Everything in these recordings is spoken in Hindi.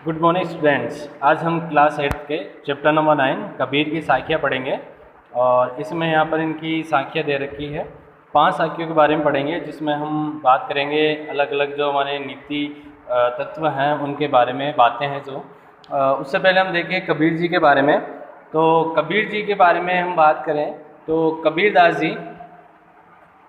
Good morning students. आज हम क्लास 8 के चैप्टर नंबर 9 कबीर की साखियाँ पढ़ेंगे। और इसमें यहाँ पर इनकी साखियाँ दे रखी है। 5 साखियों के बारे में पढ़ेंगे, जिसमें हम बात करेंगे अलग अलग जो हमारे नीति तत्व हैं उनके बारे में, बातें हैं जो। उससे पहले हम देखें कबीर जी के बारे में। तो कबीर जी के बारे में हम बात करें तो कबीरदास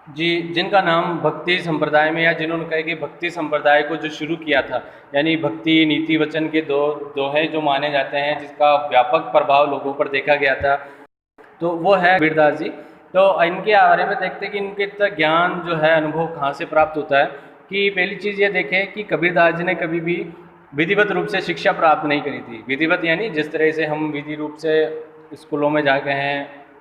जी जिनका नाम भक्ति संप्रदाय में, या जिन्होंने कहा कि भक्ति संप्रदाय को जो शुरू किया था, यानी भक्ति नीति वचन के दो दोहे जो माने जाते हैं, जिसका व्यापक प्रभाव लोगों पर देखा गया था, तो वो है कबीरदास जी। तो इनके बारे में देखते हैं कि इनके इतना ज्ञान जो है, अनुभव कहाँ से प्राप्त होता है। कि पहली चीज़ ये देखें कि कबीरदास जी ने कभी भी विधिवत रूप से शिक्षा प्राप्त नहीं करी थी। विधिवत यानी जिस तरह से हम विधि रूप से स्कूलों में जाके हैं,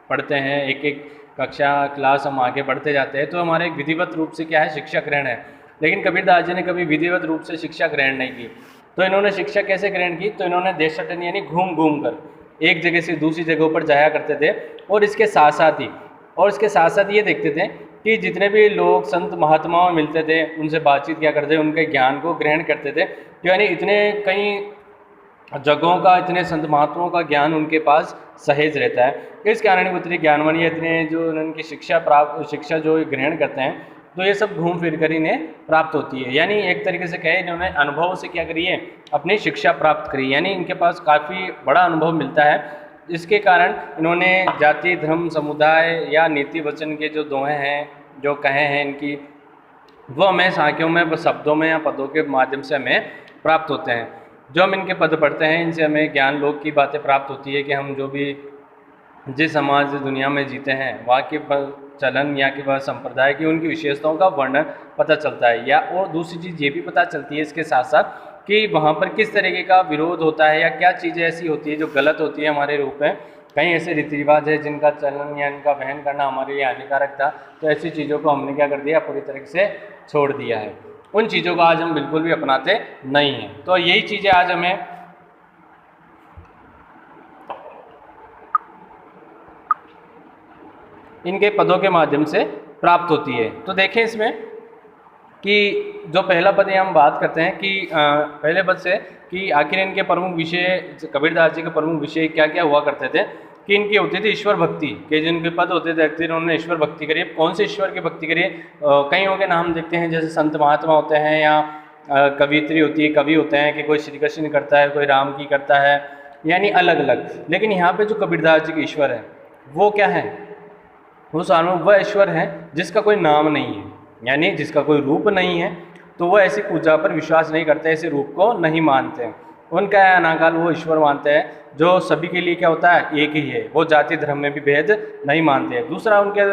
पढ़ते हैं, एक एक कक्षा क्लास हम आगे बढ़ते जाते हैं, तो हमारे एक विधिवत रूप से क्या है, शिक्षा ग्रहण है। लेकिन कबीरदास जी ने कभी विधिवत रूप से शिक्षा ग्रहण नहीं की। तो इन्होंने शिक्षा कैसे ग्रहण की? तो इन्होंने देशाटन यानी घूम घूम कर एक जगह से दूसरी जगहों पर जाया करते थे। और इसके साथ साथ ये देखते थे कि जितने भी लोग संत महात्माओं मिलते थे, उनसे बातचीत क्या करते, उनके ज्ञान को ग्रहण करते थे। यानी इतने कई जगहों का, इतने संत महात्माओं का ज्ञान उनके पास सहेज रहता है। इस कारण वो इतने ज्ञानवान, इतने जो उनकी शिक्षा जो ग्रहण करते हैं, तो ये सब घूम फिर कर इन्हें प्राप्त होती है। यानी एक तरीके से कहे, इन्होंने अनुभव से क्या करी है, अपनी शिक्षा प्राप्त करी। यानी इनके पास काफ़ी बड़ा अनुभव मिलता है। इसके कारण इन्होंने जाति धर्म समुदाय या नीति वचन के जो दोहे हैं, जो कहे हैं इनकी, वो हमें साखियों में शब्दों में या पदों के माध्यम से हमें प्राप्त होते हैं। जो हम इनके पद पढ़ते हैं, इनसे हमें ज्ञान लोक की बातें प्राप्त होती है कि हम जो भी जिस समाज दुनिया में जीते हैं, वहाँ के चलन या कि वह संप्रदाय की उनकी विशेषताओं का वर्णन पता चलता है। या और दूसरी चीज़ ये भी पता चलती है इसके साथ साथ कि वहाँ पर किस तरीके का विरोध होता है, या क्या चीज़ें ऐसी होती है जो गलत होती है हमारे रूप में। कहीं ऐसे रीति रिवाज है जिनका चलन या इनका वहन करना हमारे लिए हानिकारक था, तो ऐसी चीज़ों को हमने क्या कर दिया, पूरी तरीके से छोड़ दिया है। उन चीज़ों को आज हम बिल्कुल भी अपनाते नहीं हैं। तो यही चीज़ें आज हमें इनके पदों के माध्यम से प्राप्त होती है। तो देखें इसमें कि जो पहला पद हम बात करते हैं कि पहले पद से कि आखिर इनके प्रमुख विषय, कबीरदास जी के प्रमुख विषय क्या क्या हुआ करते थे। कि इनकी होती थी ईश्वर भक्ति के, जिनके पद होते थे अक्सर उन्होंने ईश्वर भक्ति करी। कौन से ईश्वर की भक्ति करी? कईयों के नाम देखते हैं, जैसे संत महात्मा होते हैं, या कवियत्री होती है, कवि होते हैं कि कोई श्री कृष्ण करता है, कोई राम की करता है, यानी अलग अलग। लेकिन यहाँ पे जो कबीरदास जी के ईश्वर है वो क्या है? वो सार्वभौम वह ईश्वर है जिसका कोई नाम नहीं है, यानी जिसका कोई रूप नहीं है। तो वह ऐसी पूजा पर विश्वास नहीं करते, ऐसे रूप को नहीं मानते हैं। उनका है अनाकाल, वो ईश्वर मानते हैं जो सभी के लिए क्या होता है, एक ही है। वो जाति धर्म में भी भेद नहीं मानते हैं। दूसरा उनके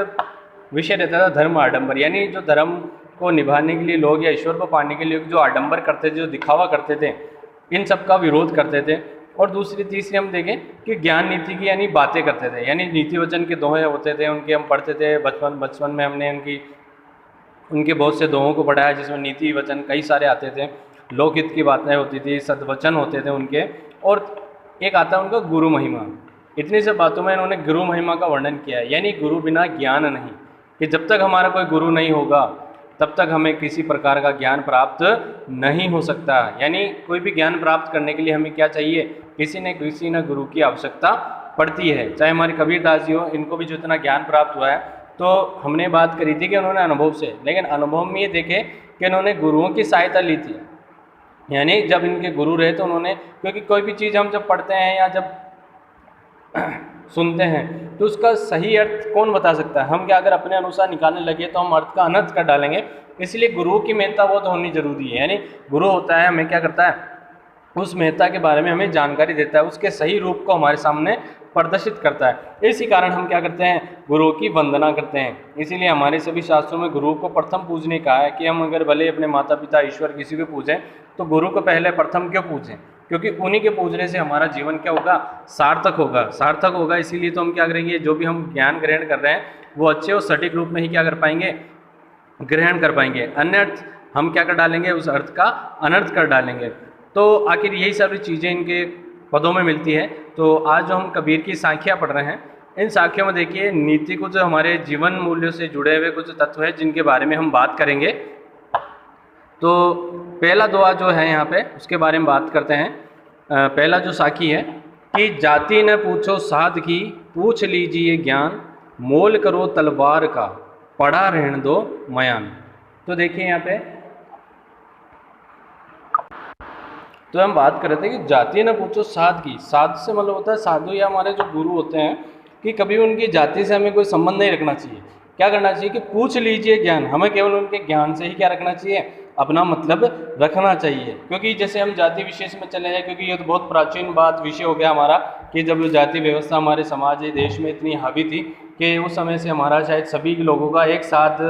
विषय रहता था धर्म आडंबर, यानी जो धर्म को निभाने के लिए लोग या ईश्वर को पाने के लिए जो आडंबर करते थे, जो दिखावा करते थे, इन सब का विरोध करते थे। और तीसरी हम देखें कि ज्ञान नीति की यानी बातें करते थे, यानी नीति वचन के दोहे होते थे उनके, हम पढ़ते थे बचपन में हमने उनके बहुत से दोहों को पढ़ा है, जिसमें नीति वचन कई सारे आते थे, लोकहित की बातें होती थी, सद्वचन होते थे उनके। और एक आता है उनका गुरु महिमा। इतनी सब बातों में इन्होंने गुरु महिमा का वर्णन किया है, यानी गुरु बिना ज्ञान नहीं, कि जब तक हमारा कोई गुरु नहीं होगा तब तक हमें किसी प्रकार का ज्ञान प्राप्त नहीं हो सकता। यानी कोई भी ज्ञान प्राप्त करने के लिए हमें क्या चाहिए, किसी न गुरु की आवश्यकता पड़ती है। चाहे हमारे कबीरदास जी हो, इनको भी जो इतना ज्ञान प्राप्त हुआ है, तो हमने बात करी थी कि उन्होंने अनुभव से, लेकिन अनुभव में ये देखे कि उन्होंने गुरुओं की सहायता ली थी। यानी जब इनके गुरु रहे तो उन्होंने, क्योंकि कोई भी चीज़ हम जब पढ़ते हैं या जब सुनते हैं तो उसका सही अर्थ कौन बता सकता है? हम क्या अगर अपने अनुसार निकालने लगे तो हम अर्थ का अनर्थ कर डालेंगे। इसलिए गुरुओं की महत्ता बहुत होनी जरूरी है। यानी गुरु होता है, हमें क्या करता है, उस महत्ता के बारे में हमें जानकारी देता है, उसके सही रूप को हमारे सामने प्रदर्शित करता है। इसी कारण हम क्या करते हैं, गुरुओं की वंदना करते हैं। इसीलिए हमारे सभी शास्त्रों में गुरुओं को प्रथम पूजने कहा है कि हम अगर भले अपने माता पिता ईश्वर किसी को पूजें, तो गुरु को पहले प्रथम क्यों पूजें? क्योंकि उन्हीं के पूजने से हमारा जीवन क्या होगा, सार्थक होगा। इसीलिए तो हम क्या करेंगे, जो भी हम ज्ञान ग्रहण कर रहे हैं वो अच्छे और सटीक रूप में ही क्या कर पाएंगे, ग्रहण कर पाएंगे। अन्य अर्थ हम क्या कर डालेंगे, उस अर्थ का अनर्थ कर डालेंगे। तो आखिर यही सारी चीज़ें इनके पदों में मिलती है। तो आज जो हम कबीर की साखियाँ पढ़ रहे हैं, इन साखियों में देखिए नीति कुछ हमारे जीवन मूल्यों से जुड़े हुए कुछ तत्व हैं जिनके बारे में हम बात करेंगे। तो पहला दोहा जो है यहाँ पे, उसके बारे में बात करते हैं पहला जो साखी है कि जाति न पूछो साध की, पूछ लीजिए ज्ञान, मोल करो तलवार का, पड़ा रहने दो मयान। तो देखिए यहाँ पे तो हम बात कर रहे थे कि जाति न पूछो साध की। साध से मतलब होता है साधु या हमारे जो गुरु होते हैं कि कभी उनकी जाति से हमें कोई संबंध नहीं रखना चाहिए। क्या करना चाहिए कि पूछ लीजिए ज्ञान, हमें केवल उनके ज्ञान से ही क्या रखना चाहिए, अपना मतलब रखना चाहिए। क्योंकि जैसे हम जाति विशेष में चले जाए, क्योंकि ये तो बहुत प्राचीन बात विषय हो गया हमारा कि जब जाति व्यवस्था हमारे समाज देश में इतनी हावी थी कि उस समय से हमारा शायद सभी लोगों का एक साथ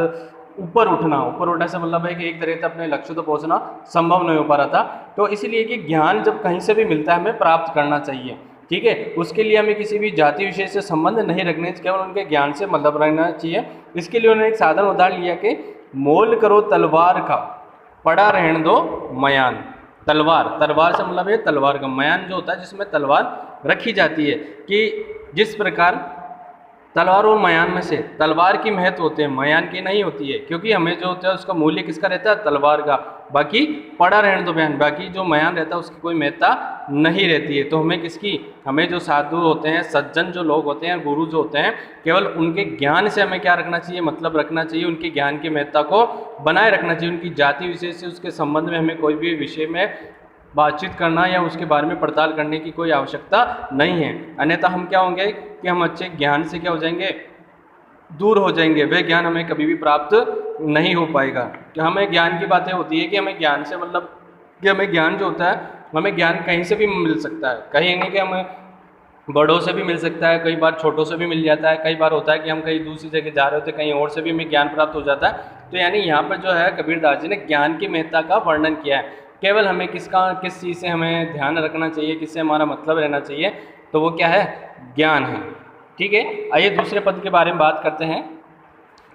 ऊपर उठने से मतलब है कि एक तरह से अपने लक्ष्य तो पहुंचना संभव नहीं हो पा रहा था। तो इसलिए कि ज्ञान जब कहीं से भी मिलता है हमें प्राप्त करना चाहिए, ठीक है। उसके लिए हमें किसी भी जाति विशेष से संबंध नहीं रखने, केवल उनके ज्ञान से मतलब रखना चाहिए। इसके लिए उन्होंने एक साधन उदाहरण लिया कि मोल करो तलवार का, पड़ा रहने दो मयान। तलवार, तलवार से मतलब है तलवार का, मयान जो होता है जिसमें तलवार रखी जाती है। कि जिस प्रकार तलवार और मयान में से तलवार की महत्व होते हैं, मयान की नहीं होती है, क्योंकि हमें जो होता है उसका मूल्य किसका रहता है, तलवार का। बाकी पड़ा रहने दो बयान, बाकी जो मयान रहता है उसकी कोई महत्ता नहीं रहती है। तो हमें किसकी, हमें जो साधु होते हैं, सज्जन जो लोग होते हैं, गुरु जो होते हैं, केवल उनके ज्ञान से हमें क्या रखना चाहिए, मतलब रखना चाहिए। उनके ज्ञान की महत्ता को बनाए रखना चाहिए। उनकी जाति विशेष से उसके संबंध में हमें कोई भी विषय में बातचीत करना या उसके बारे में पड़ताल करने की कोई आवश्यकता नहीं है। अन्यथा हम क्या होंगे कि हम अच्छे ज्ञान से क्या हो जाएंगे, दूर हो जाएंगे। वह ज्ञान हमें कभी भी प्राप्त नहीं हो पाएगा। कि हमें ज्ञान की बातें होती है कि हमें ज्ञान से मतलब कि हमें ज्ञान जो होता है, हमें ज्ञान कहीं से भी मिल सकता है। कहीं नहीं कि हमें बड़ों से भी मिल सकता है, कई बार छोटों से भी मिल जाता है। कई बार होता है कि हम कहीं दूसरी जगह जा रहे होते हैं, कहीं और से भी हमें ज्ञान प्राप्त हो जाता है। तो यानी यहाँ पर जो है कबीरदास जी ने ज्ञान की महत्ता का वर्णन किया है। केवल हमें किस चीज़ से हमें ध्यान रखना चाहिए, किससे हमारा मतलब रहना चाहिए, तो वो क्या है, ज्ञान है, ठीक है। आइए दूसरे पद के बारे में बात करते हैं।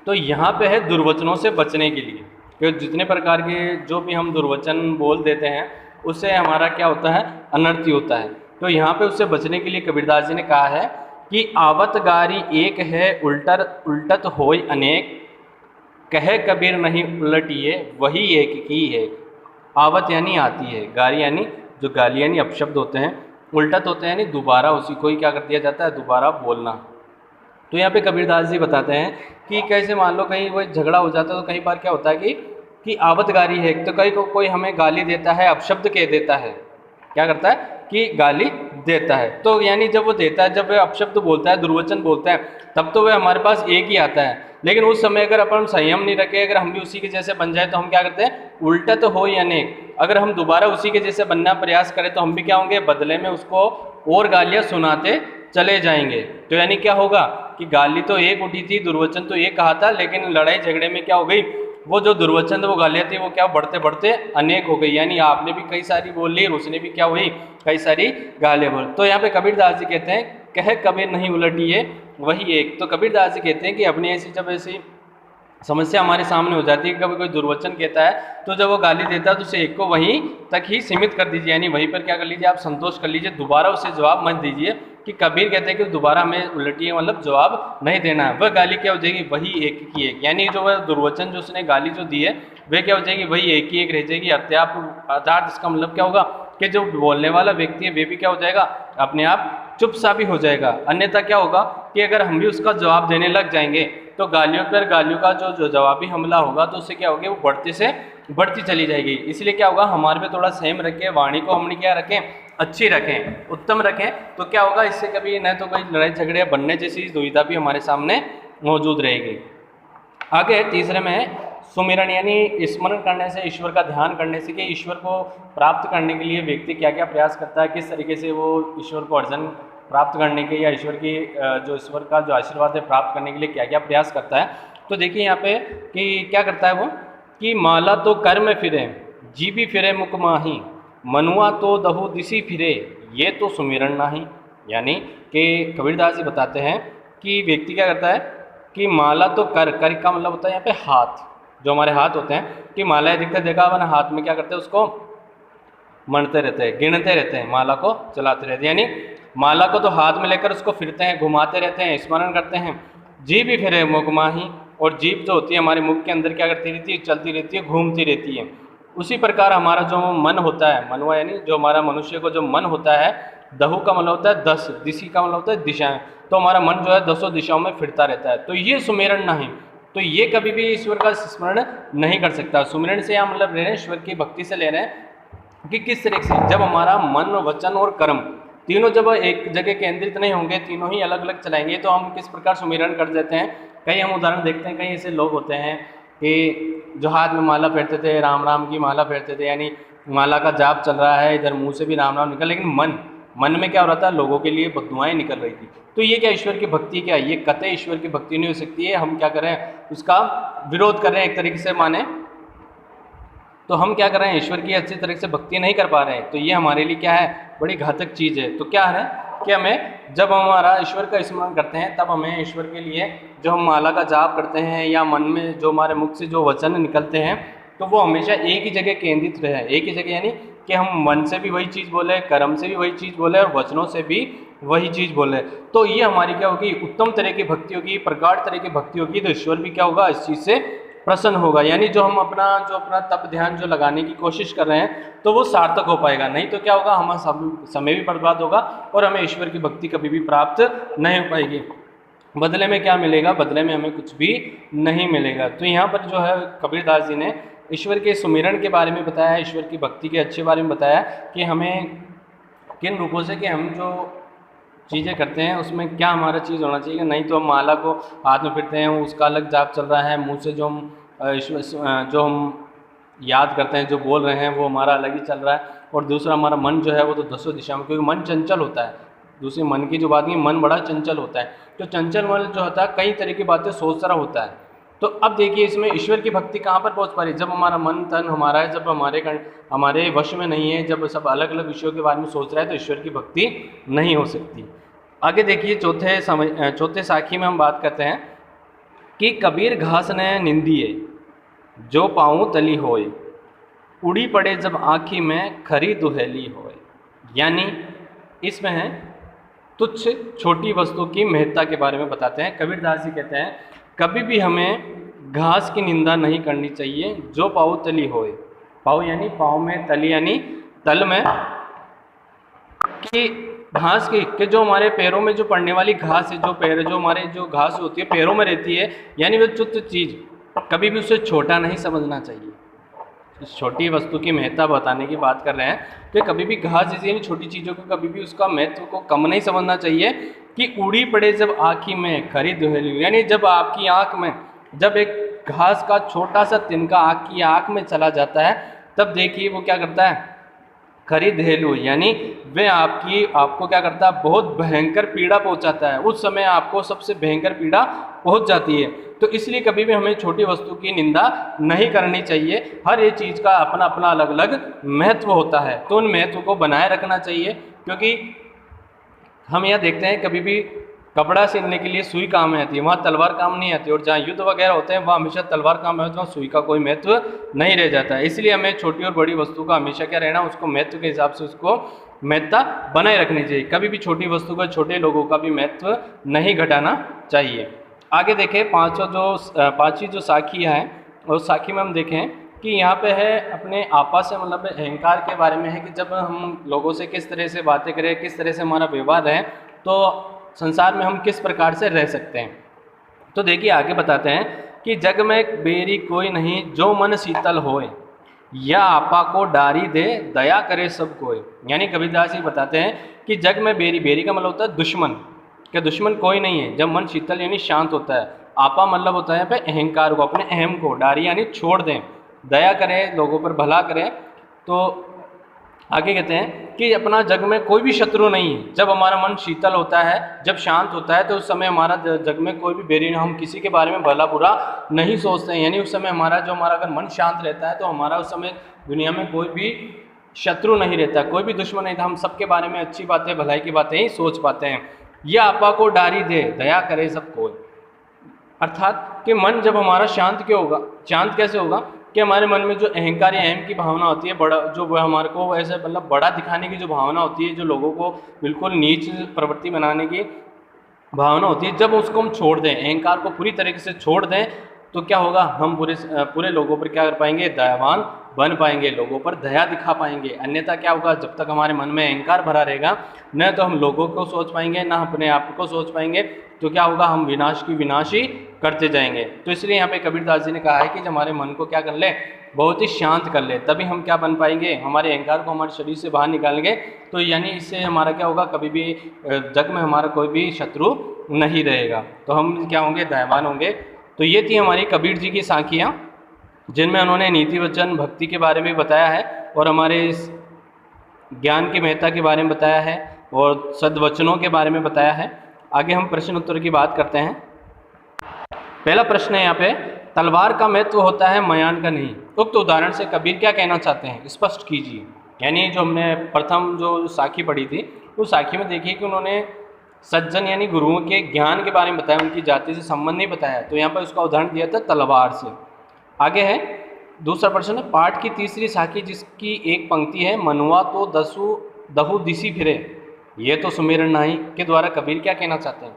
तो यहाँ पे है दुर्वचनों से बचने के लिए, क्योंकि जितने प्रकार के जो भी हम दुर्वचन बोल देते हैं उससे हमारा क्या होता है, अनर्थ होता है। तो यहाँ पे उससे बचने के लिए कबीरदास जी ने कहा है कि आवत गारी एक है, उल्टत होय अनेक, कहे कबीर नहीं उलटिए, वही एक की है। आवत यानी आती है, गारी यानी जो गाली यानी अपशब्द होते हैं, उल्टत होते हैं यानी दोबारा उसी को ही क्या कर दिया जाता है, दोबारा बोलना। तो यहाँ पे कबीरदास जी बताते हैं कि कैसे मान लो कहीं कोई झगड़ा हो जाता है तो कई बार क्या होता है कि आवत गारी है, तो कहीं कोई हमें गाली देता है, अपशब्द कह देता है, क्या करता है कि गाली देता है। तो यानी जब वो देता है, जब वह अपशब्द बोलता है, दुर्वचन बोलता है, तब तो वह हमारे पास एक ही आता है। लेकिन उस समय अगर अपन संयम नहीं रखे, अगर हम भी उसी के जैसे बन जाए तो हम क्या करते हैं, उल्टा तो हो या नहीं, अगर हम दोबारा उसी के जैसे बनना प्रयास करें तो हम भी क्या होंगे, बदले में उसको और गालियाँ सुनाते चले जाएंगे। तो यानी क्या होगा कि गाली तो एक उठी थी, दुर्वचन तो एक कहा था, लेकिन लड़ाई झगड़े में क्या हो गई, वो जो दुर्वचन वो गालियाँ थी वो क्या बढ़ते बढ़ते अनेक हो गई। यानी आपने भी कई सारी बोल ली और उसने भी क्या हुई, कई सारी गालियाँ बोल। तो यहाँ पे कबीरदास जी कहते हैं कह कबीर नहीं उलटिए वही एक। तो कबीरदास जी कहते हैं कि अपनी ऐसी जब ऐसी समस्या हमारे सामने हो जाती है, कभी कोई दुर्वचन कहता है तो जब वो गाली देता है तो उसे एक को वहीं तक ही सीमित कर दीजिए, यानी वहीं पर क्या कर लीजिए, आप संतोष कर लीजिए, दोबारा उसे जवाब मत दीजिए। कि कबीर कहते हैं कि दोबारा हमें उलटिए मतलब जवाब नहीं देना है। वह गाली क्या हो जाएगी, वही एक की एक, यानी जो वह दुर्वचन जो उसने गाली जो दी है वह क्या हो जाएगी, वही एक ही एक रह जाएगी। अर्थात इसका मतलब क्या होगा कि जो बोलने वाला व्यक्ति है वे भी क्या हो जाएगा, अपने आप चुप सा भी हो जाएगा। अन्यथा क्या होगा कि अगर हम भी उसका जवाब देने लग जाएंगे तो गालियों पर गालियों का जो जवाबी हमला होगा तो उससे क्या होगा, वो बढ़ते से बढ़ती चली जाएगी। इसलिए क्या होगा, हमारे पे थोड़ा संयम रखें, वाणी को हमने क्या रखें, अच्छी रखें, उत्तम रखें। तो क्या होगा, इससे कभी न तो कोई लड़ाई झगड़े बनने जैसी दुविधा भी हमारे सामने मौजूद रहेगी। आगे तीसरे में सुमिरन, यानी स्मरण करने से, ईश्वर का ध्यान करने से कि ईश्वर को प्राप्त करने के लिए व्यक्ति क्या क्या प्रयास करता है, किस तरीके से वो ईश्वर को अर्जन प्राप्त करने के या ईश्वर की जो ईश्वर का जो आशीर्वाद है प्राप्त करने के लिए क्या क्या प्रयास करता है। तो देखिए यहाँ पे कि क्या करता है वो, कि माला तो कर में फिरे, जी भी फिरे मुख माही, मनुआ तो दहु दिसी फिरे, ये तो सुमिरन नाही। यानी कि कबीरदास जी बताते हैं कि व्यक्ति क्या करता है कि माला तो कर का मतलब होता है यहाँ पे हाथ, जो हमारे हाथ होते हैं, कि माला अधिकतर देखा हुआ ना, हाथ में क्या करते हैं, उसको मणते रहते हैं, गिनते रहते हैं, माला को चलाते रहते हैं। यानी माला को तो हाथ में लेकर उसको फिरते हैं, घुमाते रहते हैं, स्मरण करते हैं। जीभ भी फिरे मुख माही, और जीभ जो होती है हमारे मुख के अंदर क्या करती रहती है, चलती रहती है, घूमती रहती है। उसी प्रकार हमारा जो मन होता है, मनवा यानी जो हमारा मनुष्य को जो मन होता है, दहु का मतलब होता है 10, दिशि का मतलब होता है दिशाएं, तो हमारा मन जो है 10 दिशाओं में फिरता रहता है। तो ये सुमिरन नहीं, तो ये कभी भी ईश्वर का स्मरण नहीं कर सकता। सुमिरन से यहाँ मतलब ले रहे हैं, ईश्वर की भक्ति से ले रहे हैं कि किस तरह से जब हमारा मन, वचन और कर्म तीनों जब एक जगह केंद्रित नहीं होंगे, तीनों ही अलग अलग चलाएंगे, तो हम किस प्रकार सुमिरन कर देते हैं। कई हम उदाहरण देखते हैं, कई ऐसे लोग होते हैं कि जो हाथ में माला फेरते थे, राम राम की माला फेरते थे, यानी माला का जाप चल रहा है, इधर मुंह से भी राम राम निकल, लेकिन मन में क्या हो रहा था, लोगों के लिए बददुआएं निकल रही थी। तो ये क्या ईश्वर की भक्ति क्या है? ये कतई ईश्वर की भक्ति नहीं हो सकती है। हम क्या करें, उसका विरोध कर रहे हैं एक तरीके से माने, तो हम क्या कर रहे हैं, ईश्वर की अच्छी तरह से भक्ति नहीं कर पा रहे हैं। तो ये हमारे लिए क्या है, बड़ी घातक चीज़ है। तो क्या है कि हमें जब हमारा ईश्वर का स्मरण करते हैं, तब हमें ईश्वर के लिए जो हम माला का जाप करते हैं या मन में जो हमारे मुख से जो वचन निकलते हैं, तो वो हमेशा एक ही जगह केंद्रित रहे। एक ही जगह यानी कि हम मन से भी वही चीज़ बोले, कर्म से भी वही चीज़ बोले और वचनों से भी वही चीज़ बोले। तो ये हमारी क्या होगी, उत्तम तरह की भक्ति होगी, प्रगाढ़ तरह की भक्ति होगी। तो ईश्वर भी क्या होगा, इस चीज़ से प्रसन्न होगा। यानी जो हम अपना तप ध्यान जो लगाने की कोशिश कर रहे हैं, तो वो सार्थक हो पाएगा। नहीं तो क्या होगा, हमारा समय भी बर्बाद होगा और हमें ईश्वर की भक्ति कभी भी प्राप्त नहीं हो पाएगी। बदले में क्या मिलेगा, बदले में हमें कुछ भी नहीं मिलेगा। तो यहाँ पर जो है कबीरदास जी ने ईश्वर के सुमिरन के बारे में बताया, ईश्वर की भक्ति के अच्छे बारे में बताया कि हमें किन रूपों से, कि हम जो चीज़ें करते हैं उसमें क्या हमारा चीज़ होना चाहिए। नहीं तो हम माला को हाथ में फिरते हैं, उसका अलग जाप चल रहा है, मुंह से जो हम याद करते हैं, जो बोल रहे हैं, वो हमारा अलग ही चल रहा है। और दूसरा हमारा मन जो है वो तो 10 दिशा में, क्योंकि मन चंचल होता है। दूसरी मन की जो बात नहीं, मन बड़ा चंचल होता है। तो चंचल मन जो होता है कई तरह की बातें सोच रहा होता है। तो अब देखिए इसमें ईश्वर की भक्ति कहाँ पर पहुँच पा रही है, जब हमारा मन तन हमारा है, जब हमारे वश में नहीं है, जब सब अलग अलग विषयों के बारे में सोच रहा है, तो ईश्वर की भक्ति नहीं हो सकती। आगे देखिए चौथे साखी में हम बात करते हैं कि कबीर घास ने निंदिए जो पाऊँ तली होए, उड़ी पड़े जब आँखी में खरी दुहेली होए। यानी इसमें है तुच्छ छोटी वस्तु की महत्ता के बारे में बताते हैं। कबीरदास जी कहते हैं कभी भी हमें घास की निंदा नहीं करनी चाहिए, जो पाँव तली होए। पाँव यानी पाँव में, तली यानी तल में, कि घास के जो हमारे पैरों में जो पड़ने वाली घास है, जो हमारे जो घास होती है पैरों में रहती है, यानी वो तुच्छ चीज़, कभी भी उसे छोटा नहीं समझना चाहिए। इस छोटी वस्तु की महत्ता बताने की बात कर रहे हैं कि कभी भी घास जैसी यानी छोटी चीज़ों को कभी भी उसका महत्व को कम नहीं समझना चाहिए। कि उड़ी पड़े जब आँखी में खरी दुहेली, यानी जब आपकी आँख में जब एक घास का छोटा सा तिनका आपकी आँख में चला जाता है, तब देखिए वो क्या करता है, खरी दहेलू, यानी वे आपको क्या करता है, बहुत भयंकर पीड़ा पहुंचाता है। उस समय आपको सबसे भयंकर पीड़ा पहुंच जाती है। तो इसलिए कभी भी हमें छोटी वस्तु की निंदा नहीं करनी चाहिए। हर एक चीज़ का अपना अपना अलग अलग महत्व होता है, तो उन महत्व को बनाए रखना चाहिए। क्योंकि हम यह देखते हैं कभी भी कपड़ा सिलने के लिए सुई काम में आती है, वहाँ तलवार काम नहीं आती। और जहाँ युद्ध वगैरह होते हैं वहाँ हमेशा तलवार काम में होता है, वहाँ सुई का कोई महत्व नहीं रह जाता है। इसलिए हमें छोटी और बड़ी वस्तु का हमेशा क्या रहना, उसको महत्व के हिसाब से उसको महत्ता बनाए रखनी चाहिए। कभी भी छोटी वस्तु का, छोटे लोगों का भी महत्व नहीं घटाना चाहिए। आगे देखें पांचवी जो साखी है, उस साखी में हम देखें कि यहाँ पे है अपने आपा से मतलब अहंकार के बारे में है, कि जब हम लोगों से किस तरह से बातें करें, किस तरह से हमारा व्यवहार है, तो संसार में हम किस प्रकार से रह सकते हैं। तो देखिए आगे बताते हैं कि जग में बेरी कोई नहीं जो मन शीतल होए, या आपा को डारी दे दया करे सब कोई। यानी कबीरदास जी बताते हैं कि जग में बेरी का मतलब होता है दुश्मन, क्या दुश्मन कोई नहीं है जब मन शीतल यानी शांत होता है। आपा मतलब होता है पे अहंकार को, अपने अहम को, डारी यानी छोड़ दें, दया करें, लोगों पर भला करें। तो आगे कहते हैं कि अपना जग में कोई भी शत्रु नहीं है। जब हमारा मन शीतल होता है, जब शांत होता है, तो उस समय हमारा जग में कोई भी बेरी, हम किसी के बारे में भला बुरा नहीं सोचते हैं। यानी उस समय हमारा अगर मन शांत रहता है, तो हमारा उस समय दुनिया में कोई भी शत्रु नहीं रहता, कोई भी दुश्मन नहीं था। हम सबके बारे में अच्छी बातें, भलाई की बातें ही सोच पाते हैं। यह आपा को डारी दे दया करे सब कोई, अर्थात कि मन जब हमारा शांत क्यों होगा, शांत कैसे होगा, कि हमारे मन में जो अहंकार या अहम की भावना होती है, बड़ा जो हमारे को ऐसे मतलब बड़ा दिखाने की जो भावना होती है, जो लोगों को बिल्कुल नीच प्रवृत्ति बनाने की भावना होती है, जब उसको हम छोड़ दें, अहंकार को पूरी तरीके से छोड़ दें, तो क्या होगा, हम पूरे लोगों पर क्या कर पाएंगे, दयावान बन पाएंगे, लोगों पर दया दिखा पाएंगे। अन्यथा क्या होगा, जब तक हमारे मन में अहंकार भरा रहेगा, न तो हम लोगों को सोच पाएंगे, ना अपने आप को सोच पाएंगे, तो क्या होगा, हम विनाश की विनाश ही करते जाएंगे। तो इसलिए यहाँ पे कबीरदास जी ने कहा है कि जब हमारे मन को क्या कर ले, बहुत ही शांत कर ले, तभी हम क्या बन पाएंगे, हमारे अहंकार को हमारे शरीर से बाहर निकालेंगे। तो यानी इससे हमारा क्या होगा, कभी भी जग में हमारा कोई भी शत्रु नहीं रहेगा, तो हम क्या होंगे, दयावान होंगे। तो ये थी हमारी कबीर जी की साखियाँ, जिनमें उन्होंने नीति वचन भक्ति के बारे में बताया है और हमारे इस ज्ञान की महत्ता के बारे में बताया है और सद्वचनों के बारे में बताया है। आगे हम प्रश्न उत्तर की बात करते हैं। पहला प्रश्न है यहाँ पे, तलवार का महत्व होता है मयान का नहीं, उक्त उदाहरण से कबीर क्या कहना चाहते हैं, स्पष्ट कीजिए। यानी जो हमने प्रथम जो साखी पढ़ी थी, उस साखी में देखिए कि उन्होंने सज्जन यानी गुरुओं के ज्ञान के बारे में बताया, उनकी जाति से संबंध नहीं बताया, तो यहाँ पर उसका उदाहरण दिया था तलवार से। आगे है दूसरा प्रश्न, पाठ की तीसरी साखी जिसकी एक पंक्ति है, मनुआ तो दहु दिसी फिरे, ये तो सुमेरन नाही, के द्वारा कबीर क्या कहना चाहते हैं।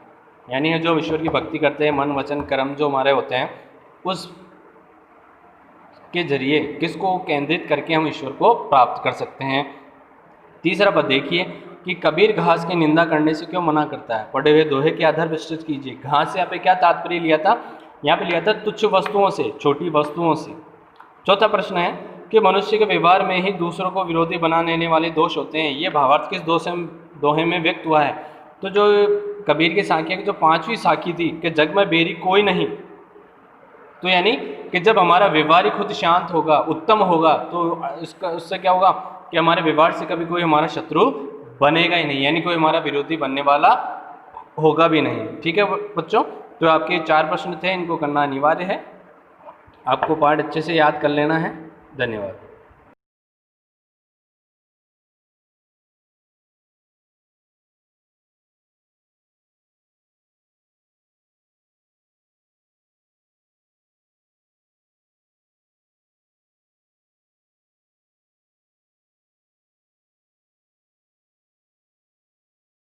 यानी है जो ईश्वर की भक्ति करते हैं, मन वचन कर्म जो हमारे होते हैं, उस के जरिए किसको केंद्रित करके हम ईश्वर को प्राप्त कर सकते हैं। तीसरा पद देखिए कि कबीर घास की निंदा करने से क्यों मना करता है, पढ़े हुए दोहे के आधार विस्तृत कीजिए। घास से यहाँ पे क्या तात्पर्य लिया था, यहाँ पे लिया था तुच्छ वस्तुओं से, छोटी वस्तुओं से। चौथा प्रश्न है कि मनुष्य के व्यवहार में ही दूसरों को विरोधी बना देने वाले दोष होते हैं, ये भावार्थ किस दोहे में व्यक्त हुआ है। तो जो कबीर की साखिया की जो पांचवी साखी थी कि जग में बेरी कोई नहीं, तो यानी कि जब हमारा व्यवहार ही खुद शांत होगा, उत्तम होगा, तो उससे क्या होगा कि हमारे व्यवहार से कभी कोई हमारा शत्रु बनेगा ही नहीं, यानी कोई हमारा विरोधी बनने वाला होगा भी नहीं। ठीक है बच्चों, तो आपके 4 प्रश्न थे, इनको करना अनिवार्य है, आपको पाठ अच्छे से याद कर लेना है। धन्यवाद।